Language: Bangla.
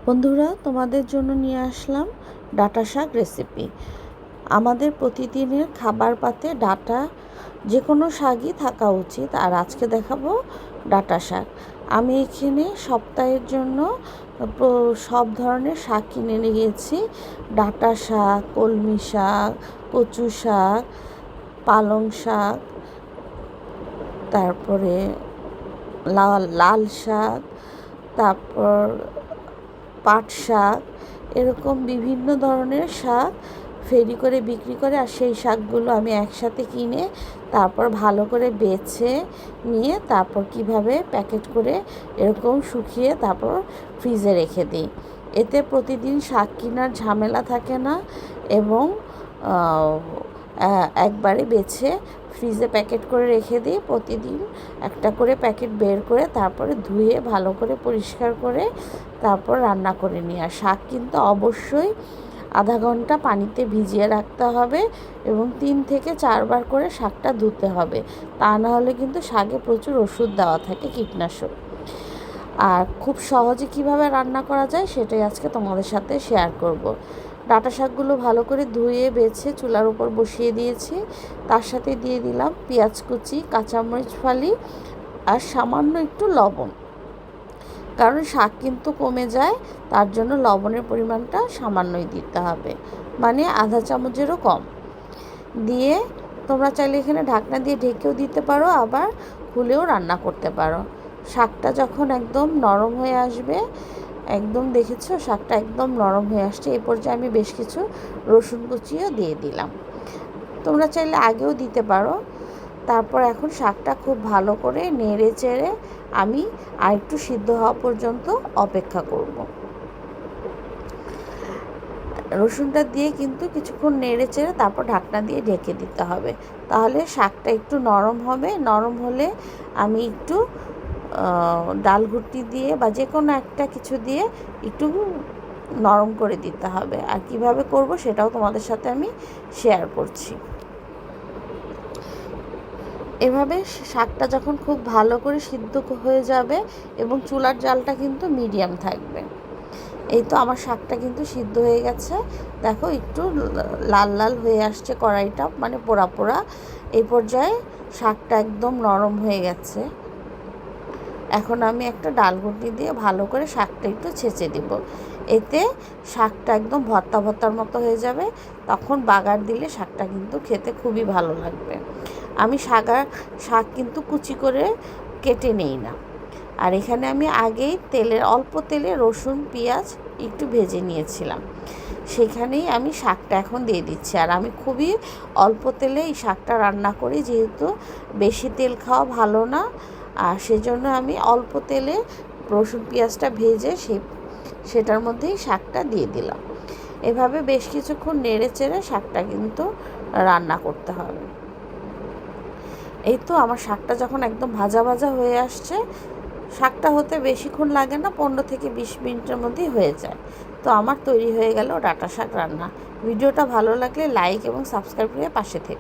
বন্ধুরা, তোমাদের জন্য নিয়ে আসলাম ডাঁটা শাক রেসিপি। আমাদের প্রতিদিনের খাবার পাতে ডাঁটা যে কোনো শাকই থাকা উচিত, আর আজকে দেখাবো ডাঁটা শাক। আমি এখানে সপ্তাহের জন্য সব ধরনের শাক কিনে নিয়ে গিয়েছি। ডাঁটা শাক, কলমি শাক, কচু শাক, পালং শাক, তারপরে লাল শাক, তারপর পাট শাক, এরকম বিভিন্ন ধরনের শাক ফেরি করে বিক্রি করে। আর সেই শাকগুলো আমি একসাথে কিনে তারপর ভালো করে বেছে নিয়ে তারপর কিভাবে প্যাকেট করে এরকম শুকিয়ে তারপর ফ্রিজে রেখে দিই। এতে প্রতিদিন শাক কেনার ঝামেলা থাকে না এবং একবারে বেছে ফ্রিজে প্যাকেট করে রেখে দিই। প্রতিদিন একটা করে প্যাকেট বের করে তারপরে ধুয়ে ভালো করে পরিষ্কার করে তারপর রান্না করে নিই। আর শাক কিন্তু অবশ্যই আধা ঘন্টা পানিতে ভিজিয়ে রাখতে হবে এবং 3 থেকে 4 বার করে শাকটা ধুতে হবে, তা না হলে কিন্তু শাকে প্রচুর ওষুধ দেওয়া থাকে, কীটনাশক। আর খুব সহজে কিভাবে রান্না করা যায় সেটাই আজকে তোমাদের সাথে শেয়ার করব। ডাঁটা শাকগুলো ভালো করে ধুয়ে বেছে চুলার উপর বসিয়ে দিয়েছি। তার সাথে দিয়ে দিলাম পেঁয়াজ কুচি, কাঁচামরিচ ফালি আর সামান্য একটু লবণ, কারণ শাক কিন্তু কমে যায়, তার জন্য লবণের পরিমাণটা সামান্যই দিতে হবে, মানে আধা চামচেরও কম। দিয়ে তোমরা চাইলে এখানে ঢাকনা দিয়ে ঢেকেও দিতে পারো, আবার খুলেও রান্না করতে পারো। শাকটা যখন একদম নরম হয়ে আসবে, একদম দেখেছো শাকটা একদম নরম হয়ে আসছে, এই পর্যায়ে আমি বেশ কিছু রসুন কুচিও দিয়ে দিলাম। তোমরা চাইলে আগেও দিতে পারো। তারপর এখন শাকটা খুব ভালো করে নেড়ে চেড়ে আমি আর একটু সিদ্ধ হওয়া পর্যন্ত অপেক্ষা করব। রসুনটা দিয়ে কিন্তু কিছুক্ষণ নেড়ে চেড়ে তারপর ঢাকনা দিয়ে ঢেকে দিতে হবে, তাহলে শাকটা একটু নরম হবে। নরম হলে আমি একটু ডাল ঘুটনি দিয়ে বা যে কোনো একটা কিছু দিয়ে একটু নরম করে দিতে হবে। আর কিভাবে করব সেটাও তোমাদের সাথে আমি শেয়ার করছি। এভাবে শাকটা যখন খুব ভালো করে সিদ্ধ হয়ে যাবে এবং চুলার জালটা কিন্তু মিডিয়াম থাকবে। এই তো আমার শাকটা কিন্তু সিদ্ধ হয়ে গেছে, দেখো একটু লাল লাল হয়ে আসছে কড়াইটা, মানে পোড়া পোড়া। এই পর্যায়ে শাকটা একদম নরম হয়ে গেছে। এখন আমি একটা ডাল ঘুটনি দিয়ে ভালো করে শাকটা একটু ছেঁচে দিব। এতে শাকটা একদম ভর্তা ভর্তার মতো হয়ে যাবে, তখন বাগার দিলে শাকটা কিন্তু খেতে খুবই ভালো লাগবে। আমি শাক কিন্তু কুচি করে কেটে নেই না। আর এখানে আমি আগেই অল্প তেলে রসুন পেঁয়াজ একটু ভেজে নিয়েছিলাম, সেখানেই আমি শাকটা এখন দিয়ে দিচ্ছি। আর আমি খুবই অল্প তেলে এই শাকটা রান্না করি, যেহেতু বেশি তেল খাওয়া ভালো না, আর সেজন্য আমি অল্প তেলে রসুন পেঁয়াজটা ভেজে সেটার মধ্যেই শাকটা দিয়ে দিলাম। এভাবে বেশ কিছুক্ষণ নেড়ে চেড়ে শাকটা কিন্তু রান্না করতে হবে। এই তো আমার শাকটা যখন একদম ভাজা ভাজা হয়ে আসছে, শাকটা হতে বেশিক্ষণ লাগে না, 15 থেকে 20 মিনিটের মধ্যেই হয়ে যায়। তো আমার তৈরি হয়ে গেল ডাঁটা শাক রান্না। ভিডিওটা ভালো লাগলে লাইক এবং সাবস্ক্রাইব করে পাশে থেকে।